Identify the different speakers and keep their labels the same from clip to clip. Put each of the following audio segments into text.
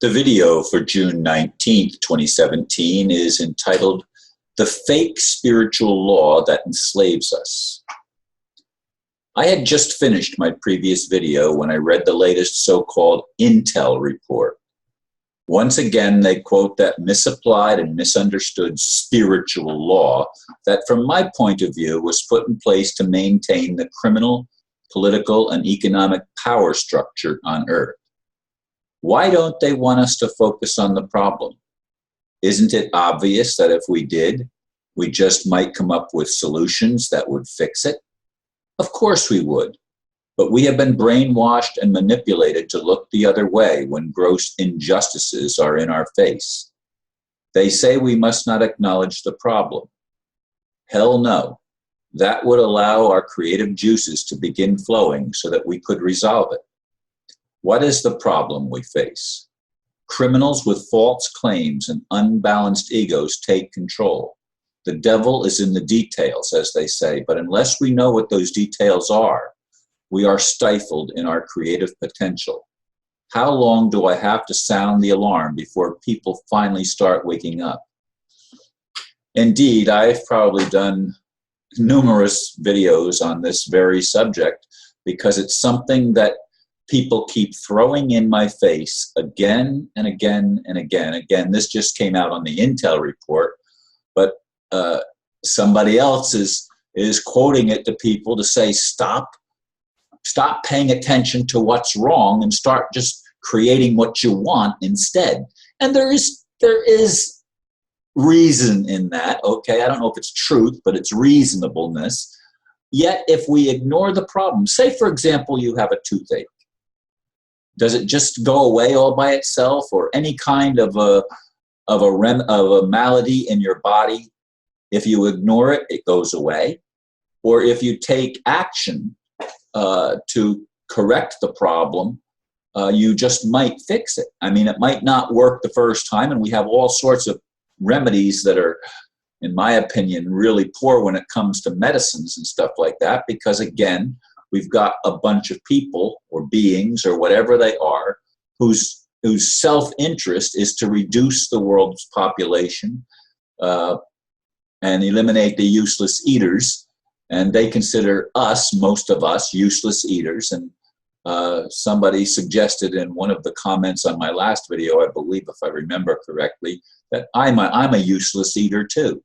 Speaker 1: The video for June 19th, 2017 is entitled "The Fake Spiritual Law That Enslaves Us." I had just finished my previous video when I read the latest so-called Intel report. Once again, they quote that misapplied and misunderstood spiritual law that, from my point of view, was put in place to maintain the criminal, political, and economic power structure on Earth. Why don't they want us to focus on the problem? Isn't it obvious that if we did, we just might come up with solutions that would fix it? Of course we would, but we have been brainwashed and manipulated to look the other way when gross injustices are in our face. They say we must not acknowledge the problem. Hell no. That would allow our creative juices to begin flowing so that we could resolve it. What is the problem we face? Criminals with false claims and unbalanced egos take control. The devil is in the details, as they say, but unless we know what those details are, we are stifled in our creative potential. How long do I have to sound the alarm before people finally start waking up? Indeed, I've probably done numerous videos on this very subject because it's something that people keep throwing in my face again and again and again. Again, this just came out on the Intel report, but somebody else is quoting it to people to say, stop paying attention to what's wrong and start just creating what you want instead. And there is reason in that, okay? I don't know if it's truth, but it's reasonableness. Yet if we ignore the problem, say for example you have a toothache, does it just go away all by itself, or any kind of a malady in your body? If you ignore it, it goes away. Or if you take action to correct the problem, you just might fix it. I mean, it might not work the first time, and we have all sorts of remedies that are, in my opinion, really poor when it comes to medicines and stuff like that, because again, we've got a bunch of people or beings or whatever they are whose self-interest is to reduce the world's population and eliminate the useless eaters. And they consider us, most of us, useless eaters. And somebody suggested in one of the comments on my last video, I believe, if I remember correctly, that I'm a useless eater too.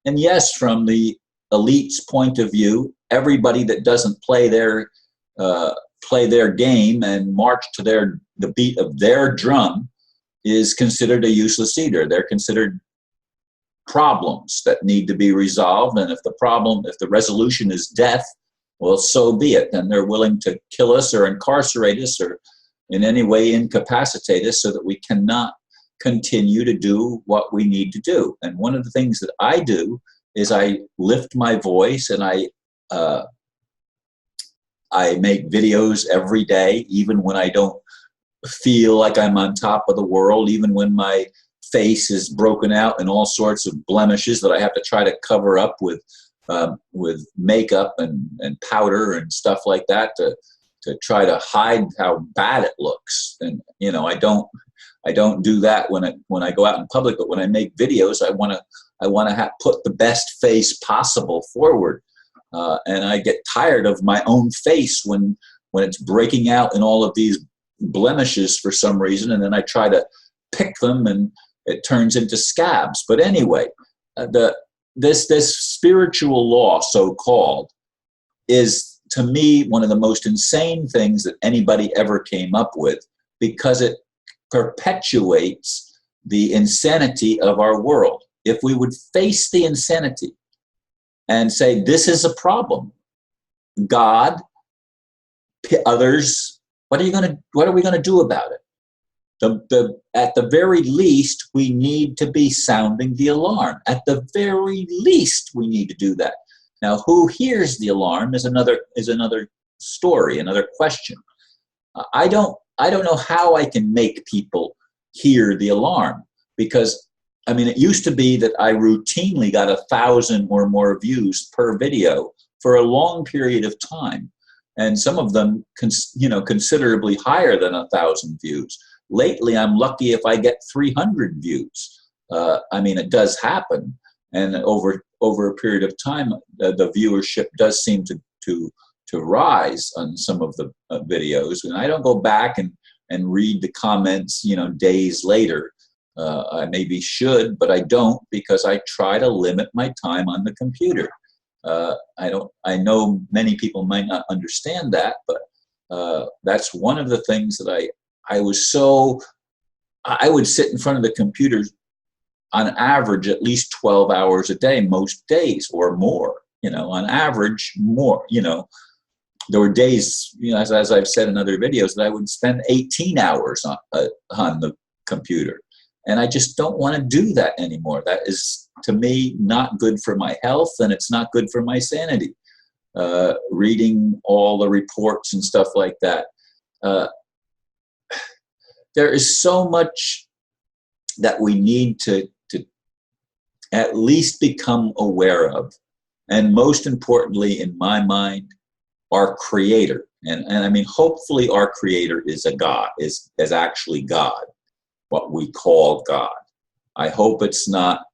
Speaker 1: And yes, from the elite's point of view, everybody that doesn't play their game and march to the beat of their drum is considered a useless eater. They're considered problems that need to be resolved, and if the resolution is death, well, so be it. Then they're willing to kill us or incarcerate us or in any way incapacitate us so that we cannot continue to do what we need to do. And one of the things that I do is I lift my voice, and I make videos every day, even when I don't feel like I'm on top of the world, even when my face is broken out in all sorts of blemishes that I have to try to cover up with makeup and powder and stuff like that to try to hide how bad it looks. And you know, I don't do that when I go out in public, but when I make videos, I want to put the best face possible forward. And I get tired of my own face when it's breaking out in all of these blemishes for some reason, and then I try to pick them and it turns into scabs. But anyway, this spiritual law, so-called, is to me one of the most insane things that anybody ever came up with, because it perpetuates the insanity of our world. If we would face the insanity and say, this is a problem, God, others, what are we going to do about it? At the very least, we need to be sounding the alarm. At the very least, we need to do that. Now, who hears the alarm is another story, another question. I don't know how I can make people hear the alarm, because I mean, it used to be that I routinely got 1,000 or more views per video for a long period of time, and some of them, considerably higher than 1,000 views. lately I'm lucky if I get 300 views. I mean, it does happen, and over a period of time, the viewership does seem to rise on some of the videos. And I don't go back and read the comments, days later. I maybe should, but I don't, because I try to limit my time on the computer. I know many people might not understand that, but that's one of the things that I would sit in front of the computer on average at least 12 hours a day, most days, or more, on average more. There were days, as I've said in other videos, that I would spend 18 hours on the computer. And I just don't want to do that anymore. That is, to me, not good for my health, and it's not good for my sanity. Reading all the reports and stuff like that. There is so much that we need to at least become aware of. And most importantly, in my mind, our Creator. And I mean, hopefully our Creator is a God, is actually God, what we call God. I hope it's not,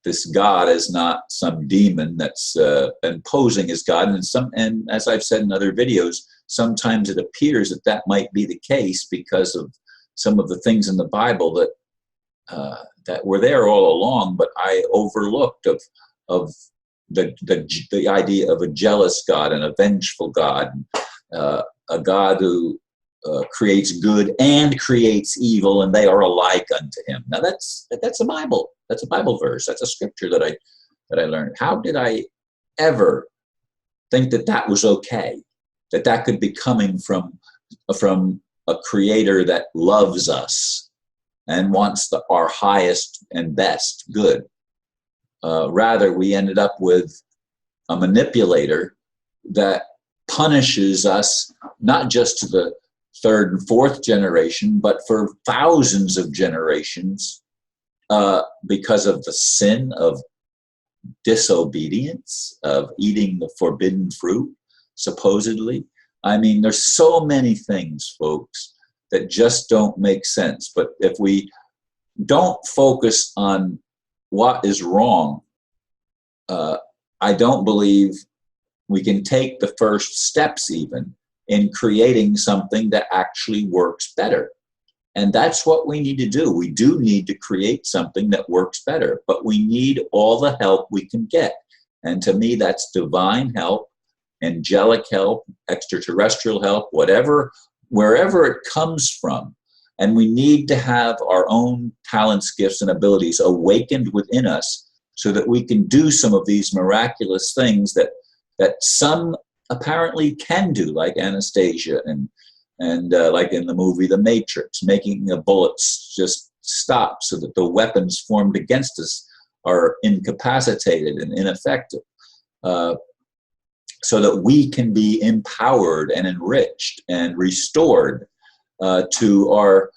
Speaker 1: this God is not some demon that's imposing as God. And as I've said in other videos, sometimes it appears that might be the case because of some of the things in the Bible that were there all along, but I overlooked of the idea of a jealous God and a vengeful God, a God who creates good and creates evil, and they are alike unto him. Now that's a Bible. That's a Bible verse. That's a scripture that I learned. How did I ever think that was okay? That could be coming from a Creator that loves us and wants our highest and best good. Rather, we ended up with a manipulator that punishes us, not just to the third and fourth generation, but for thousands of generations, because of the sin of disobedience, of eating the forbidden fruit, supposedly. I mean, there's so many things, folks, that just don't make sense. But if we don't focus on what is wrong, I don't believe we can take the first steps even in creating something that actually works better. And that's what we need to do. We do need to create something that works better, but we need all the help we can get. And to me, that's divine help, angelic help, extraterrestrial help, wherever it comes from. And we need to have our own talents, gifts, and abilities awakened within us so that we can do some of these miraculous things that some apparently can do, like Anastasia and like in the movie The Matrix, making the bullets just stop so that the weapons formed against us are incapacitated and ineffective, so that we can be empowered and enriched and restored to our,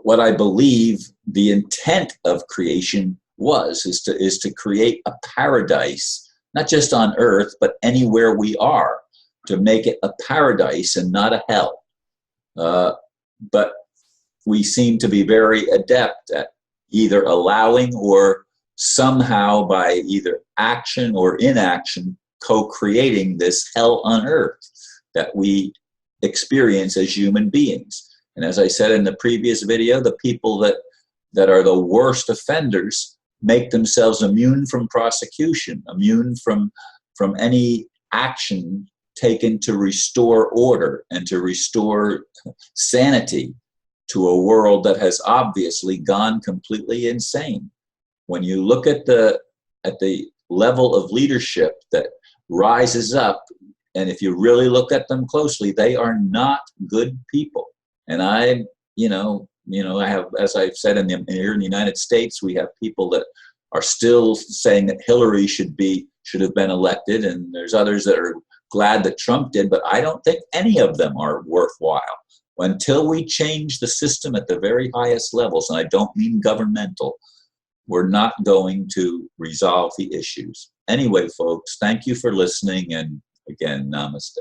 Speaker 1: what I believe the intent of creation is to create a paradise, not just on earth, but anywhere we are, to make it a paradise and not a hell. But we seem to be very adept at either allowing or somehow by either action or inaction co-creating this hell on earth that we experience as human beings. And as I said in the previous video, the people that are the worst offenders make themselves immune from prosecution, immune from any action taken to restore order and to restore sanity to a world that has obviously gone completely insane. When you look at the level of leadership that rises up, and if you really look at them closely, they are not good people. And I have, as I've said, here in the United States, we have people that are still saying that Hillary should have been elected, and there's others that are glad that Trump did, but I don't think any of them are worthwhile. Until we change the system at the very highest levels, and I don't mean governmental, we're not going to resolve the issues. Anyway, folks, thank you for listening, and again, namaste.